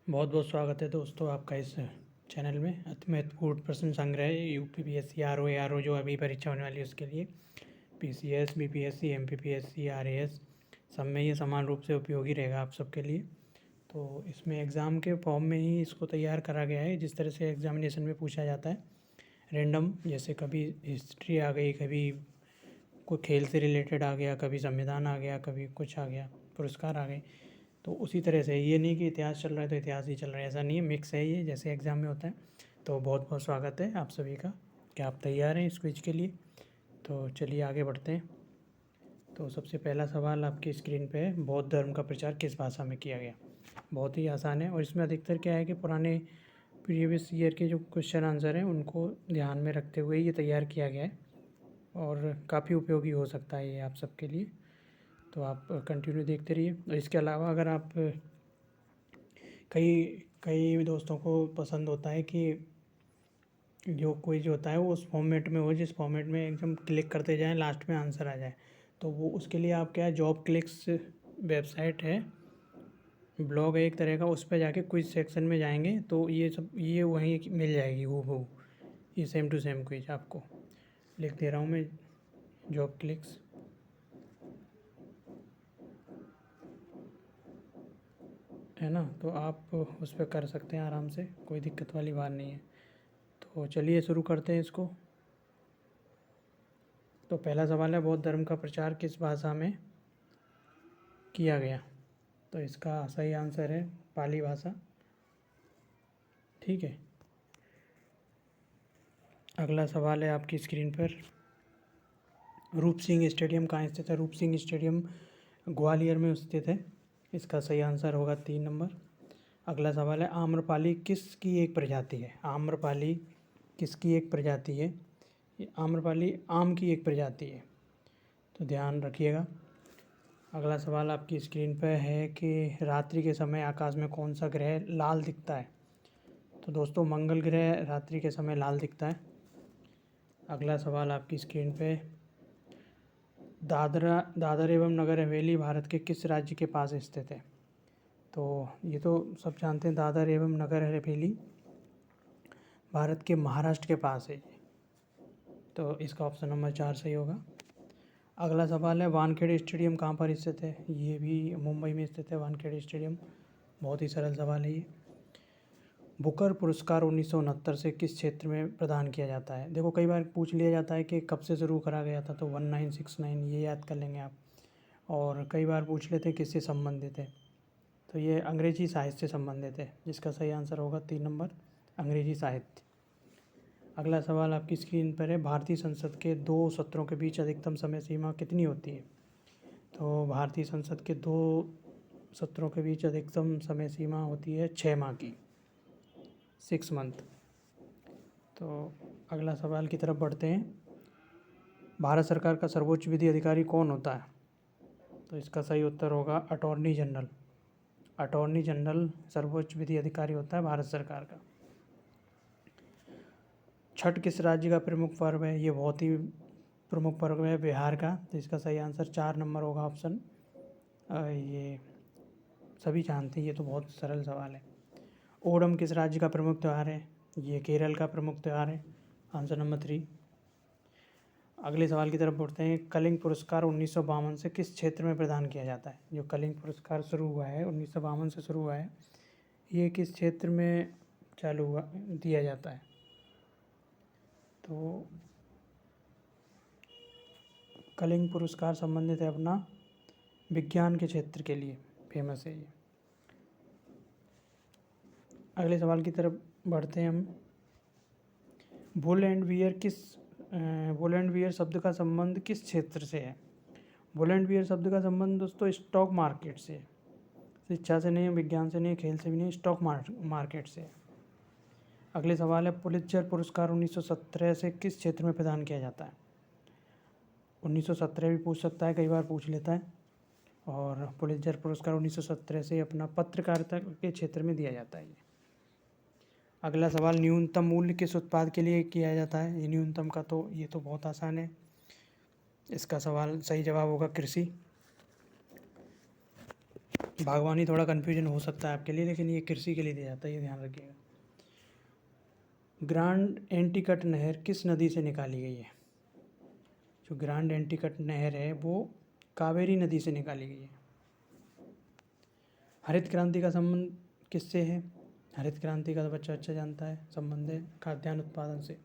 बहुत बहुत स्वागत है दोस्तों आपका इस चैनल में। अति महत्वपूर्ण प्रश्न संग्रह यूपीपीएससी आरओ जो अभी परीक्षा होने वाली है उसके लिए पीसीएस बीपीएससी एमपीपीएससी आरएएस सब में ये समान रूप से उपयोगी रहेगा आप सबके लिए। तो इसमें एग्ज़ाम के फॉर्म में ही इसको तैयार करा गया है, जिस तरह से एग्जामिनेशन में पूछा जाता है रैंडम, जैसे कभी हिस्ट्री आ गई, कभी कोई खेल से रिलेटेड आ गया, कभी संविधान आ गया, कभी कुछ आ गया, पुरस्कार आ गए। तो उसी तरह से ये नहीं कि इतिहास चल रहा है तो इतिहास ही चल रहा है, ऐसा नहीं है, मिक्स है ये, जैसे एग्ज़ाम में होता है। तो बहुत बहुत स्वागत है आप सभी का कि आप तैयार हैं इस क्विज के लिए। तो चलिए आगे बढ़ते हैं। तो सबसे पहला सवाल आपकी स्क्रीन पे है, बौद्ध धर्म का प्रचार किस भाषा में किया गया। बहुत ही आसान है और इसमें अधिकतर क्या है कि पुराने प्रीवियस ईयर के जो क्वेश्चन आंसर हैं उनको ध्यान में रखते हुए ये तैयार किया गया है और काफ़ी उपयोगी हो सकता है ये आप सबके लिए। तो आप कंटिन्यू देखते रहिए। और इसके अलावा अगर आप कई कई दोस्तों को पसंद होता है कि जो क्विज होता है वो उस फॉर्मेट में हो जिस फॉर्मेट में एकदम क्लिक करते जाएं लास्ट में आंसर आ जाए। तो वो उसके लिए आप क्या है, जॉब क्लिक्स वेबसाइट है, ब्लॉग है एक तरह का, उस पर जाके क्विज सेक्शन में जाएंगे तो ये सब ये वहीं मिल जाएगी वो ये सेम टू सेम क्विज आपको लिख दे रहा हूँ मैं, जॉब क्लिक्स। है ना, तो आप उस पर कर सकते हैं आराम से, कोई दिक्कत वाली बात नहीं है। तो चलिए शुरू करते हैं इसको। तो पहला सवाल है, बौद्ध धर्म का प्रचार किस भाषा में किया गया। तो इसका सही आंसर है पाली भाषा। ठीक है, अगला सवाल है आपकी स्क्रीन पर, रूप सिंह स्टेडियम कहाँ स्थित है। रूप सिंह स्टेडियम ग्वालियर में स्थित है। इसका सही आंसर होगा 3 नंबर। अगला सवाल है, आम्रपाली किसकी एक प्रजाति है। आम्रपाली किसकी एक प्रजाति है। ये आम्रपाली आम की एक प्रजाति है, तो ध्यान रखिएगा। अगला सवाल आपकी स्क्रीन पर है कि रात्रि के समय आकाश में कौन सा ग्रह लाल दिखता है। तो दोस्तों मंगल ग्रह रात्रि के समय लाल दिखता है। अगला सवाल आपकी स्क्रीन पे, दादर एवं नगर हवेली भारत के किस राज्य के पास स्थित है। तो ये तो सब जानते हैं, दादर एवं नगर हवेली भारत के महाराष्ट्र के पास है। तो इसका ऑप्शन नंबर 4 सही होगा। अगला सवाल है, वानखेड़े स्टेडियम कहाँ पर स्थित है। ये भी मुंबई में स्थित है वानखेड़े स्टेडियम। बहुत ही सरल सवाल है ये। बुकर पुरस्कार 1969 से किस क्षेत्र में प्रदान किया जाता है। देखो कई बार पूछ लिया जाता है कि कब से शुरू करा गया था, तो 1969 ये याद कर लेंगे आप। और कई बार पूछ लेते किससे संबंधित है, तो ये अंग्रेजी साहित्य से संबंधित है, जिसका सही आंसर होगा 3 नंबर, अंग्रेजी साहित्य। अगला सवाल आपकी स्क्रीन पर है, भारतीय संसद के 2 सत्रों के बीच अधिकतम समय सीमा कितनी होती है। तो भारतीय संसद के 2 सत्रों के बीच अधिकतम समय सीमा होती है 6 माह की, 6 मंथ। तो अगला सवाल की तरफ बढ़ते हैं, भारत सरकार का सर्वोच्च विधि अधिकारी कौन होता है। तो इसका सही उत्तर होगा अटॉर्नी जनरल। अटॉर्नी जनरल सर्वोच्च विधि अधिकारी होता है भारत सरकार का। छठ किस राज्य का प्रमुख पर्व है। ये बहुत ही प्रमुख पर्व है बिहार का, तो इसका सही आंसर 4 नंबर होगा ऑप्शन। ये सभी जानते हैं, ये तो बहुत सरल सवाल है। ओणम किस राज्य का प्रमुख त्यौहार है। ये केरल का प्रमुख त्यौहार है, आंसर नंबर 3। अगले सवाल की तरफ बढ़ते हैं, कलिंग पुरस्कार 1952 से किस क्षेत्र में प्रदान किया जाता है। जो कलिंग पुरस्कार शुरू हुआ है 1952 से शुरू हुआ है, ये किस क्षेत्र में चालू हुआ दिया जाता है। तो कलिंग पुरस्कार संबंधित है अपना विज्ञान के क्षेत्र के लिए फेमस है ये। अगले सवाल की तरफ बढ़ते हैं हम, वुल एंड वियर शब्द का संबंध किस क्षेत्र से है। वुल एंड वियर शब्द का संबंध दोस्तों स्टॉक मार्केट से, शिक्षा से नहीं, विज्ञान से नहीं, खेल से भी नहीं, स्टॉक मार्केट से। अगले सवाल है, पुलित्जर पुरस्कार 1917 से किस क्षेत्र में प्रदान किया जाता है। 1917 भी पूछ सकता है, कई बार पूछ लेता है। और पुलित्जर पुरस्कार 1917 से अपना पत्रकारिता के क्षेत्र में दिया जाता है ये। अगला सवाल, न्यूनतम मूल्य किस उत्पाद के लिए किया जाता है। ये न्यूनतम का तो ये तो बहुत आसान है, इसका सवाल सही जवाब होगा कृषि। बागवानी थोड़ा कन्फ्यूजन हो सकता है आपके लिए, लेकिन ये कृषि के लिए दिया जाता है, ये ध्यान रखिएगा। ग्रांड एंटीकट नहर किस नदी से निकाली गई है? जो ग्रांड एंटीकट नहर है वो कावेरी नदी से निकाली गई है। हरित क्रांति का संबंध किससे है? हरित क्रांति का तो बच्चा अच्छा जानता है, संबंध है खाद्यान्न उत्पादन से।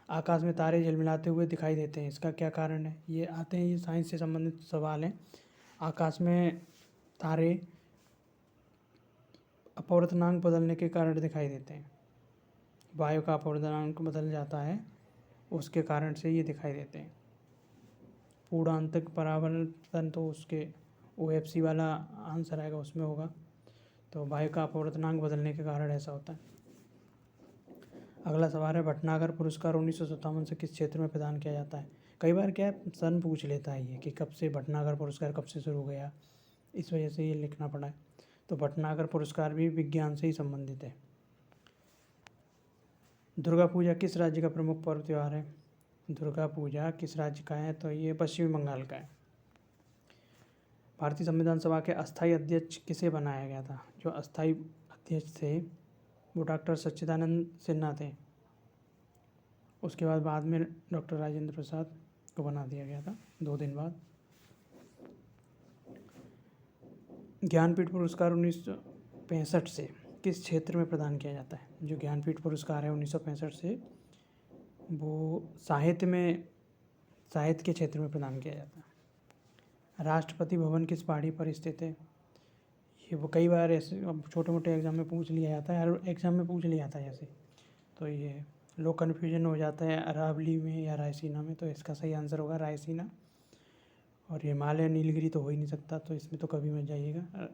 आकाश में तारे झिलमिलाते हुए दिखाई देते हैं, इसका क्या कारण है? ये आते हैं, ये साइंस से संबंधित सवाल हैं। आकाश में तारे अपवर्तनांक बदलने के कारण दिखाई देते हैं, वायु का अपवर्तनांक बदल जाता है, उसके कारण से ये दिखाई देते हैं। पूर्णांतक परावर्तन तो उसके OFC वाला आंसर आएगा, उसमें होगा। तो वायु का अपवर्तनांक बदलने के कारण ऐसा होता है। अगला सवाल है, भटनागर पुरस्कार 1957 से किस क्षेत्र में प्रदान किया जाता है? कई बार क्या है, सन पूछ लेता है ये कि कब से भटनागर पुरस्कार कब से शुरू हो गया, इस वजह से ये लिखना पड़ा है। तो भटनागर पुरस्कार भी विज्ञान से ही संबंधित है। दुर्गा पूजा किस राज्य का प्रमुख पर्व त्यौहार है? दुर्गा पूजा किस राज्य का है? तो ये पश्चिमी बंगाल का है। भारतीय संविधान सभा के अस्थायी अध्यक्ष किसे बनाया गया था? जो अस्थायी अध्यक्ष थे वो डॉक्टर सच्चिदानंद सिन्हा थे। उसके बाद में डॉक्टर राजेंद्र प्रसाद को बना दिया गया था 2 दिन बाद। ज्ञानपीठ पुरस्कार 1965 से किस क्षेत्र में प्रदान किया जाता है? जो ज्ञानपीठ पुरस्कार है 1965 से वो साहित्य के क्षेत्र में प्रदान किया जाता है। राष्ट्रपति भवन किस पहाड़ी पर स्थित है? ये वो कई बार ऐसे अब छोटे मोटे एग्जाम में पूछ लिया जाता है, हर एग्जाम में पूछ लिया जाता है ऐसे। तो ये लोग कन्फ्यूजन हो जाता है अरावली में या रायसीना में, तो इसका सही आंसर होगा रायसीना। और हिमालय नीलगिरी तो हो ही नहीं सकता, तो इसमें तो कभी मत जाइएगा,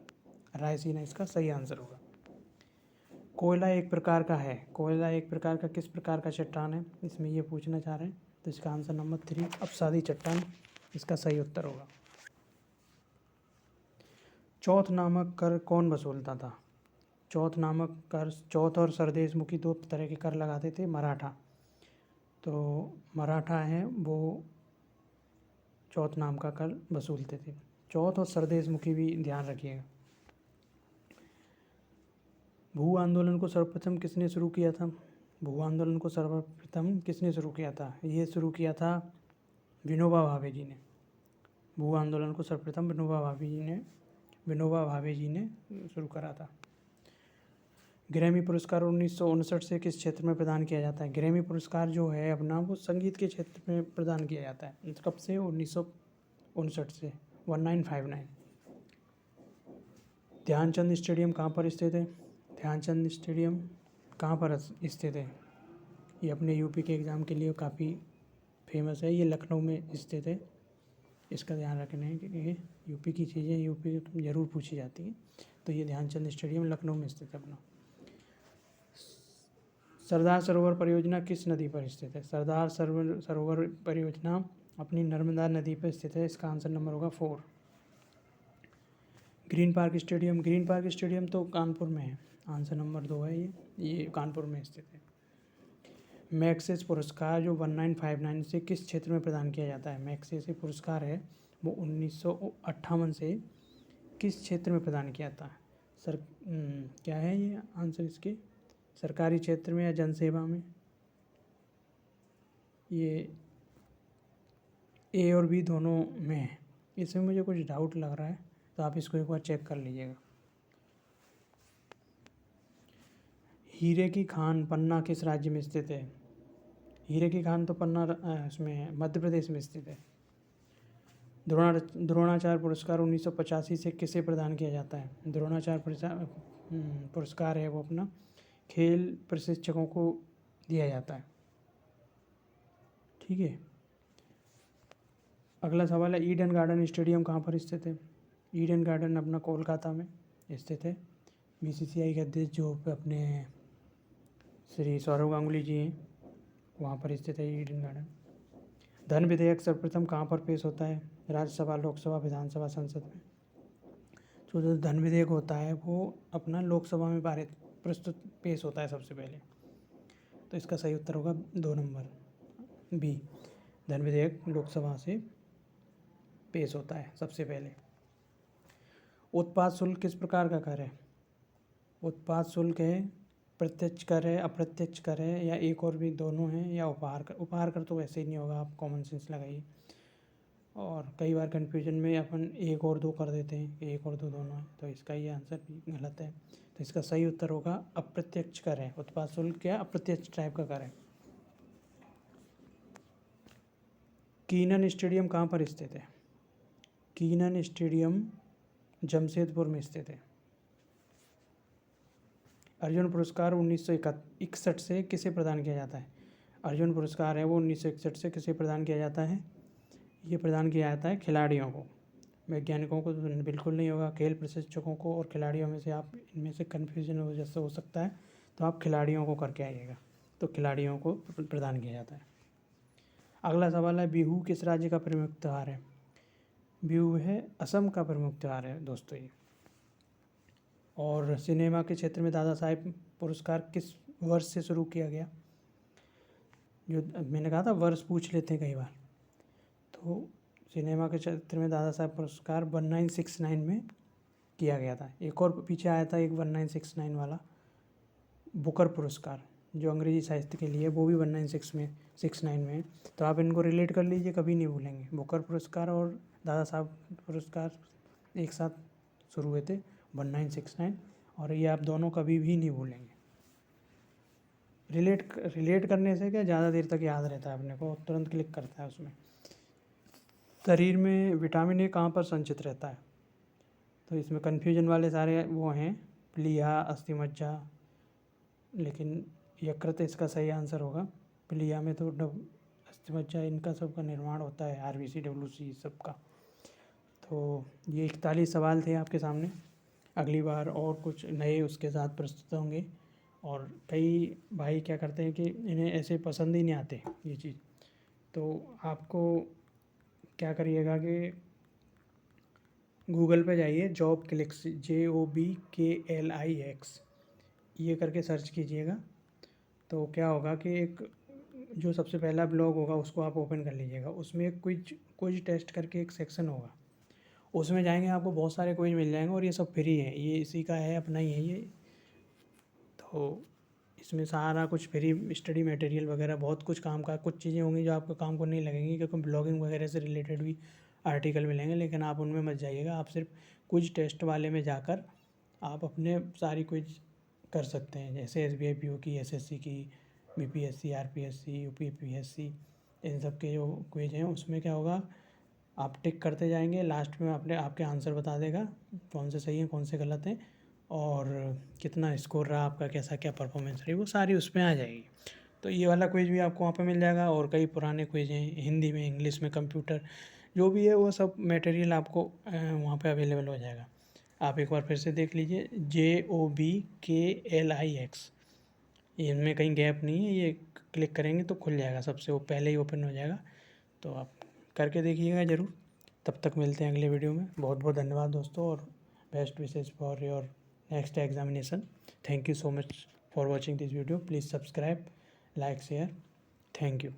रायसीना इसका सही आंसर होगा। कोयला एक प्रकार का है, कोयला एक प्रकार का किस प्रकार का चट्टान है? इसमें ये पूछना चाह रहे हैं, तो इसका आंसर नंबर 3 अपसादी चट्टान इसका सही उत्तर होगा। चौथ नामक कर कौन वसूलता था? चौथ नामक कर, चौथ और सरदेशमुखी 2 तरह के कर लगाते थे मराठा। तो मराठा हैं वो चौथ नाम का कर वसूलते थे। चौथ और सरदेशमुखी भी ध्यान रखिएगा। भू आंदोलन को सर्वप्रथम किसने शुरू किया था? भू आंदोलन को सर्वप्रथम किसने शुरू किया था? ये शुरू किया था विनोबा भावे जी ने। भू आंदोलन को सर्वप्रथम विनोबा भावे जी ने शुरू करा था। ग्रैमी पुरस्कार 1959 से किस क्षेत्र में प्रदान किया जाता है? ग्रैमी पुरस्कार जो है अपना वो संगीत के क्षेत्र में प्रदान किया जाता है। कब से? 1959 से 1959। ध्यानचंद स्टेडियम कहाँ पर स्थित है? ध्यानचंद स्टेडियम कहाँ पर स्थित है? ये अपने यूपी के एग्ज़ाम के लिए काफ़ी फेमस है। ये लखनऊ में स्थित है, इसका ध्यान रखना है कि यूपी की चीज़ें यूपी ज़रूर पूछी जाती हैं। तो ये ध्यानचंद स्टेडियम लखनऊ में स्थित है अपना। सरदार सरोवर परियोजना किस नदी पर स्थित है? सरदार सरोवर परियोजना अपनी नर्मदा नदी पर स्थित है, इसका आंसर नंबर होगा 4। ग्रीन पार्क स्टेडियम तो कानपुर में है, आंसर नंबर 2 है ये कानपुर में स्थित है। मैग्सेसे पुरस्कार जो 1959 से किस क्षेत्र में प्रदान किया जाता है? मैग्सेसे पुरस्कार है वो 1958 से किस क्षेत्र में प्रदान किया जाता है? क्या है ये आंसर इसके? सरकारी क्षेत्र में या जनसेवा में? ये A और B दोनों में है, इसमें मुझे कुछ डाउट लग रहा है, तो आप इसको एक बार चेक कर लीजिएगा। हीरे की खान पन्ना किस राज्य में स्थित है? हीरे की खान तो पन्ना इसमें मध्य प्रदेश में स्थित है। द्रोणाचार्य पुरस्कार 1985 से किसे प्रदान किया जाता है? द्रोणाचार्य पुरस्कार है वो अपना खेल प्रशिक्षकों को दिया जाता है। ठीक है। अगला सवाल है, ईडन गार्डन स्टेडियम कहाँ पर स्थित है? ईडन गार्डन अपना कोलकाता में स्थित है। BCCI के अध्यक्ष जो अपने श्री सौरव गांगुली जी हैं, वहाँ पर स्थित है ईडन गार्डन। धन विधेयक सर्वप्रथम कहाँ पर पेश होता है? राज्यसभा, लोकसभा, विधानसभा, संसद में? जो धन विधेयक होता है वो अपना लोकसभा में प्रस्तुत पेश होता है सबसे पहले, तो इसका सही उत्तर होगा 2 नंबर B। धन विधेयक लोकसभा से पेश होता है सबसे पहले। उत्पाद शुल्क किस प्रकार का कर है? उत्पाद शुल्क है, प्रत्यक्ष कर है, अप्रत्यक्ष कर है, या एक और भी दोनों हैं, या उपहार कर। उपहार कर तो वैसे ही नहीं होगा, आप कॉमन सेंस लगाइए। और कई बार कन्फ्यूजन में अपन एक और दो कर देते हैं कि एक और दो दोनों है, तो इसका ये आंसर भी गलत है। तो इसका सही उत्तर होगा अप्रत्यक्ष कर है। उत्पाद शुल्क क्या अप्रत्यक्ष टाइप का कर है। कीनन स्टेडियम कहाँ पर स्थित है? कीनन स्टेडियम जमशेदपुर में स्थित है। अर्जुन पुरस्कार 1961 से किसे प्रदान किया जाता है? अर्जुन पुरस्कार है वो 1961 से किसे प्रदान किया जाता है? ये प्रदान किया जाता है खिलाड़ियों को। वैज्ञानिकों को तो बिल्कुल नहीं होगा, खेल प्रशिक्षकों को और खिलाड़ियों में से आप इनमें से कन्फ्यूजन हो जैसे हो सकता है, तो आप खिलाड़ियों को करके आइएगा। तो खिलाड़ियों को प्रदान किया जाता है। अगला सवाल है, बिहू किस राज्य का प्रमुख त्यौहार है? बिहू है असम का प्रमुख त्यौहार है दोस्तों ये। और सिनेमा के क्षेत्र में दादा साहेब पुरस्कार किस वर्ष से शुरू किया गया? जो मैंने कहा था वर्ष पूछ लेते हैं कई बार। तो सिनेमा के क्षेत्र में दादा साहेब पुरस्कार 1969 में किया गया था। एक और पीछे आया था एक 1969 वाला बुकर पुरस्कार जो अंग्रेजी साहित्य के लिए, वो भी 1969 में है। तो आप इनको रिलेट कर लीजिए, कभी नहीं भूलेंगे। बुकर पुरस्कार और दादा साहब पुरस्कार एक साथ शुरू हुए थे 1969, और ये आप दोनों कभी भी नहीं भूलेंगे। रिलेट करने से क्या ज़्यादा देर तक याद रहता है, अपने को तुरंत क्लिक करता है उसमें। शरीर में विटामिन ए कहाँ पर संचित रहता है? तो इसमें कन्फ्यूजन वाले सारे वो हैं, प्लीहा, अस्थिमज्जा, लेकिन यकृत इसका सही आंसर होगा। प्लीहा में तो अस्थिमज्जा इनका सब का निर्माण होता है, आरबीसी, डब्ल्यूसी सब का। तो ये 41 सवाल थे आपके सामने। अगली बार और कुछ नए उसके साथ प्रस्तुत होंगे। और कई भाई क्या करते हैं कि इन्हें ऐसे पसंद ही नहीं आते ये चीज़, तो आपको क्या करिएगा कि गूगल पे जाइए, जॉब क्लिक्स, JOBKLIX ये करके सर्च कीजिएगा। तो क्या होगा कि एक जो सबसे पहला ब्लॉग होगा उसको आप ओपन कर लीजिएगा। उसमें एक क्विज टेस्ट करके एक सेक्शन होगा, उसमें जाएंगे आपको बहुत सारे क्विज मिल जाएंगे, और ये सब फ्री है, ये इसी का है, अपना ही है ये। तो इसमें सारा कुछ फ्री स्टडी मटेरियल वगैरह बहुत कुछ काम का, कुछ चीज़ें होंगी जो आपको काम को नहीं लगेंगी, क्योंकि ब्लॉगिंग वगैरह से रिलेटेड भी आर्टिकल मिलेंगे, लेकिन आप उनमें मत जाइएगा। आप सिर्फ क्विज टेस्ट वाले में जाकर आप अपने सारी क्विज कर सकते हैं, जैसे SBI PO की, SSC की, BPSC, RPSC, UPPSC, इन सब के जो क्विज हैं उसमें क्या होगा, आप टिक करते जाएंगे, लास्ट में आपके आंसर बता देगा कौन से सही हैं कौन से गलत हैं, और कितना स्कोर रहा आपका, कैसा क्या परफॉर्मेंस रही, वो सारी उसमें आ जाएगी। तो ये वाला क्विज भी आपको वहाँ पे मिल जाएगा, और कई पुराने क्विज हैं हिंदी में, इंग्लिश में, कंप्यूटर जो भी है वो सब मटेरियल आपको वहाँ पे अवेलेबल हो जाएगा। आप एक बार फिर से देख लीजिए, JOBKLIX, इनमें कहीं गैप नहीं है, ये क्लिक करेंगे तो खुल जाएगा, सबसे वो पहले ही ओपन हो जाएगा। तो आप करके देखिएगा ज़रूर। तब तक मिलते हैं अगले वीडियो में। बहुत बहुत धन्यवाद दोस्तों, और best wishes for your next examination. Thank you so much for watching this video. Please subscribe, like, share. Thank you.